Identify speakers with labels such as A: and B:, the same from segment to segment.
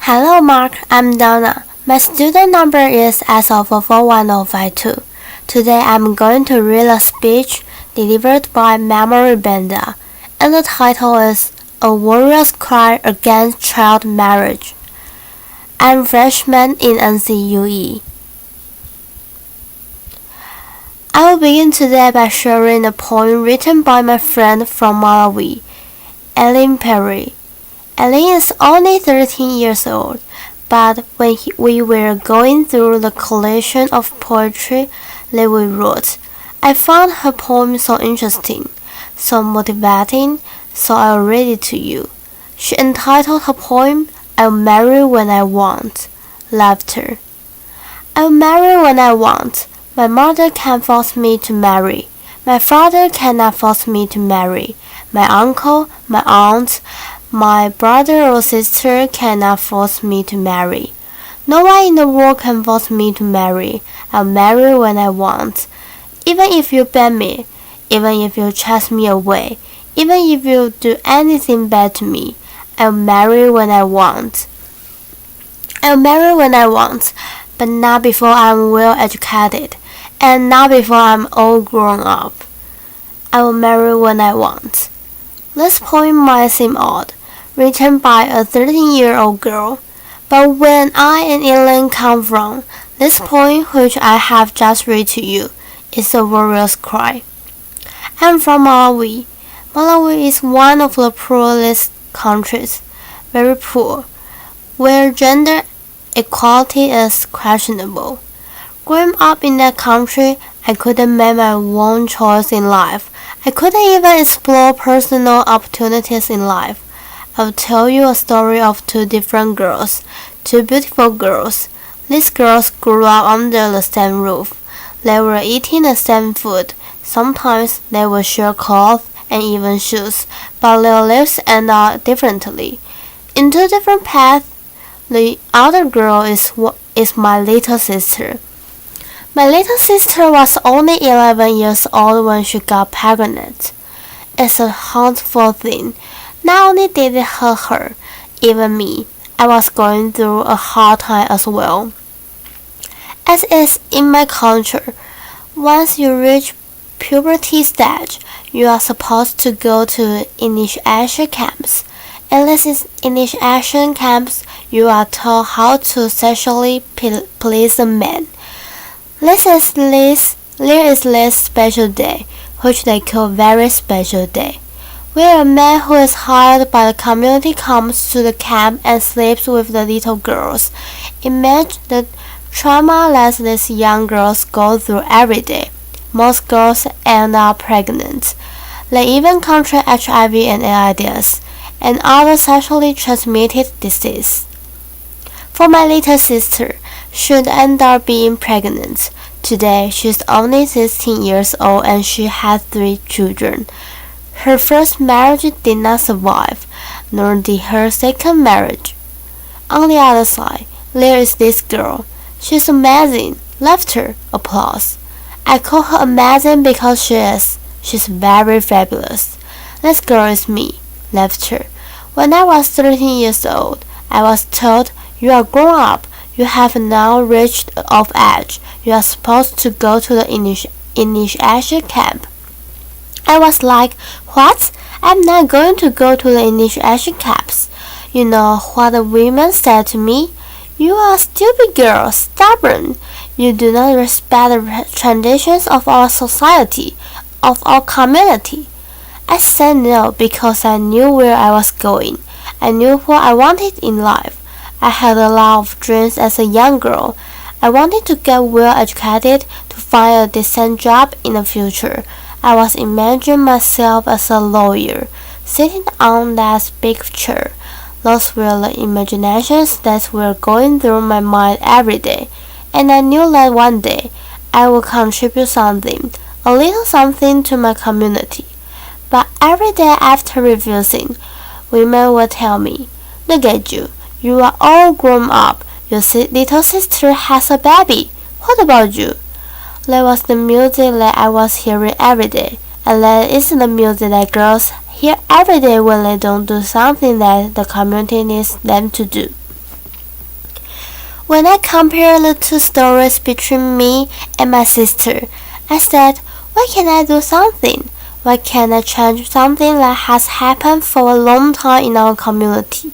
A: Hello Mark, I'm Donna. My student number is S041052. Today I'm going to read a speech delivered by Memory Banda, and the title is A Warrior's Cry Against Child Marriage. I'm freshman in NCUE. I will begin today by sharing a poem written by my friend from Malawi, Ellen Perry. Ellen is only 13 years old, but when we were going through the collection of poetry that we wrote, I found her poem so interesting, so motivating, so I'll read it to you. She entitled her poem, I'll Marry When I Want. Laughter. I'll marry when I want. My mother can't force me to marry. My father cannot force me to marry. My uncle, my aunt, my brother or sister cannot force me to marry. No one in the world can force me to marry. I'll marry when I want. Even if you ban me, even if you chase me away, even if you do anything bad to me, I'll marry when I want. I'll marry when I want, but not before I'm well educated, and not before I'm all grown up. I will marry when I want. This poem might seem odd, written by a 13-year-old girl, but when I and Ellen come from, this poem which I have just read to you is a warrior's cry. I'm from Malawi. Malawi is one of the poorest countries, very poor, where gender equality is questionable. Growing up in that country, I couldn't make my own choice in life. I couldn't even explore personal opportunities in life. I'll tell you a story of two different girls, two beautiful girls. These girls grew up under the same roof. They were eating the same food. Sometimes they would share clothes and even shoes, but their lives ended up differently. In two different paths. The other girl is my little sister. My little sister was only 11 years old when she got pregnant. It's a hurtful thing. Not only did it hurt her, even me. I was going through a hard time as well. As is in my culture, once you reach puberty stage, you are supposed to go to initiation camps. In these initiation camps, you are taught how to sexually please a man. There is this special day, which they call very special day, where a man who is hired by the community comes to the camp and sleeps with the little girls. Imagine the trauma that these young girls go through every day. Most girls end up pregnant. They even contract HIV and AIDS and other sexually transmitted diseases. For my little sister, she would end up being pregnant. Today, she's only 16 years old and she has 3 children. Her first marriage did not survive, nor did her second marriage. On the other side, there is this girl. She's amazing. Laughter, applause. I call her amazing because she is. She's very fabulous. This girl is me. Laughter. When I was 13 years old, I was told, you are grown up. You have now reached of age. You are supposed to go to the initiation camp. I was like, what? I'm not going to go to the initiation camps. You know what the women said to me? You are a stupid girl, stubborn. You do not respect the traditions of our society, of our community. I said no because I knew where I was going. I knew what I wanted in life. I had a lot of dreams as a young girl. I wanted to get well educated, to find a decent job in the future. I was imagining myself as a lawyer, sitting on that big chair. Those were the imaginations that were going through my mind every day, and I knew that one day I would contribute something, a little something to my community. But every day after refusing, women would tell me, look at you. You are all grown up. Your little sister has a baby. What about you? That was the music that I was hearing every day, and that is the music that girls hear every day when they don't do something that the community needs them to do. When I compared the two stories between me and my sister, I said, why can't I do something? Why can't I change something that has happened for a long time in our community?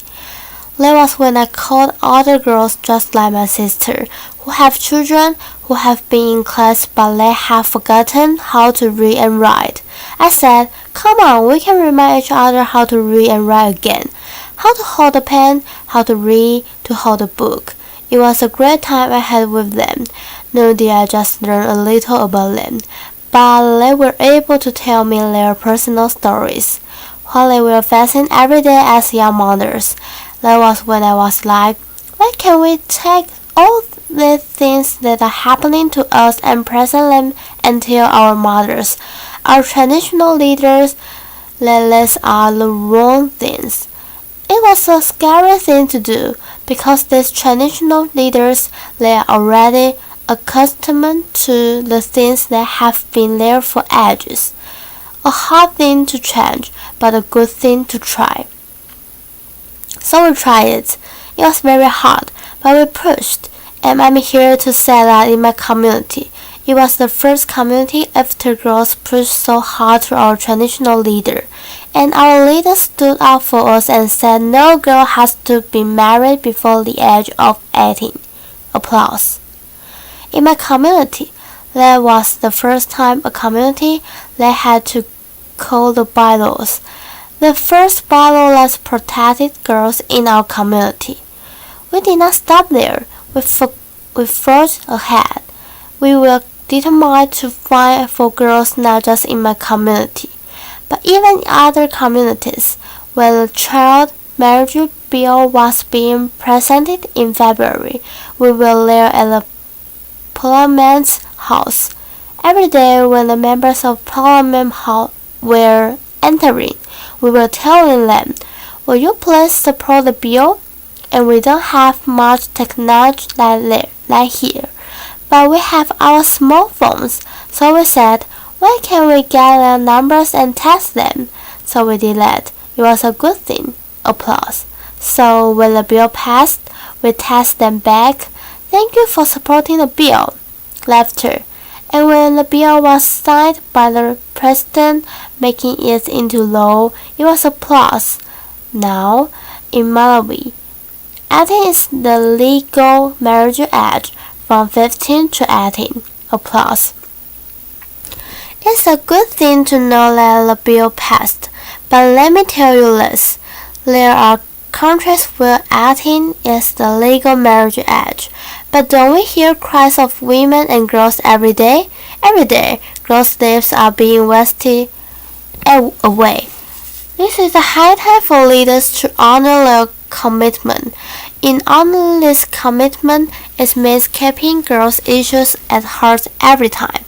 A: That was when I called other girls just like my sister, who have children, who have been in class but they have forgotten how to read and write. I said, come on, we can remind each other how to read and write again. How to hold a pen, how to read, to hold a book. It was a great time I had with them. No, did I just learn a little about them, but they were able to tell me their personal stories, while they were facing every day as young mothers. That was when I was like, why can't we take all the things that are happening to us and present them and tell our mothers, our traditional leaders, that these are the wrong things? It was a scary thing to do, because these traditional leaders, they are already accustomed to the things that have been there for ages. A hard thing to change, but a good thing to try. So we tried it. It was very hard, but we pushed, and I'm here to say that in my community, it was the first community after girls pushed so hard to our traditional leader, and our leader stood up for us and said no girl has to be married before the age of 18. Applause. In my community, that was the first time a community that had to call the bylaws. The first bylaw that protected girls in our community. We did not stop there. We forged ahead. We were determined to fight for girls not just in my community, but even in other communities. When the child marriage bill was being presented in February, we were there at the Parliament's house. Every day when the members of Parliament were entering, we were telling them, will you please support the bill? And we don't have much technology like here, but we have our smartphones, so we said, why can't we get their numbers and test them? So we did that. It was a good thing. Applause. So when the bill passed, we tested them back. Thank you for supporting the bill. Laughter. And when the bill was signed by the president, making it into law, it was applause. Now, in Malawi, 18 is the legal marriage age from 15 to 18. Applause. It's a good thing to know that the bill passed, but let me tell you this. There are countries where 18 is the legal marriage age, but don't we hear cries of women and girls every day? Every day, girls' lives are being wasted away. This is a high time for leaders to honor their commitment. In honoring this commitment, it means keeping girls' issues at heart every time.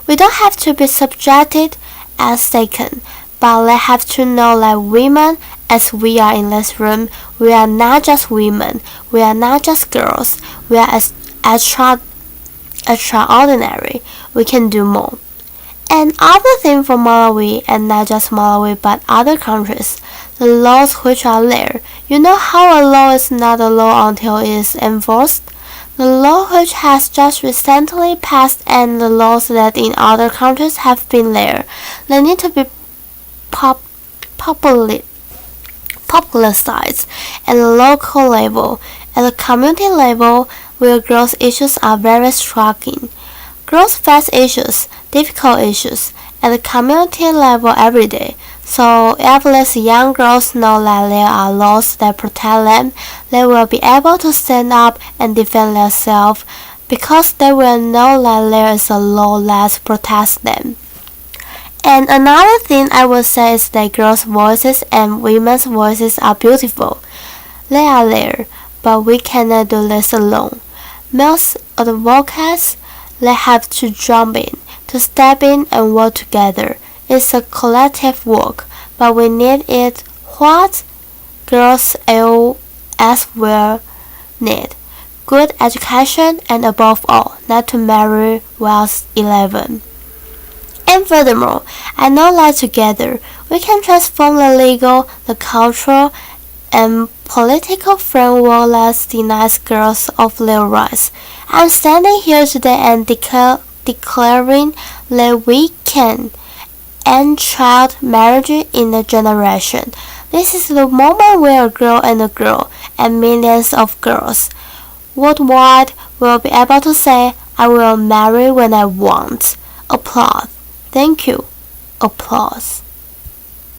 A: We don't have to be subjected as second, but they have to know that women, as we are in this room, we are not just women, we are not just girls, we are extraordinary. We can do more. And other thing for Malawi, and not just Malawi but other countries, the laws which are there. You know how a law is not a law until it is enforced? The law which has just recently passed and the laws that in other countries have been there, they need to be publicized at the local level, at the community level, where girls' issues are very striking. Girls face issues, difficult issues, at the community level every day. So if these young girls know that there are laws that protect them, they will be able to stand up and defend themselves, because they will know that there is a law that protects them. And another thing I would say is that girls' voices and women's voices are beautiful. They are there, but we cannot do this alone. Males advocates, they have to jump in, to step in and work together. It's a collective work, but we need it. What girls as well need good education, and above all, not to marry whilst 11. And furthermore, I know that together we can transform the legal, the cultural, and political framework denies girls of their rights. I'm standing here today and declaring that we can end child marriage in a generation. This is the moment where a girl and millions of girls worldwide will be able to say, I will marry when I want. Applause. Thank you. Applause.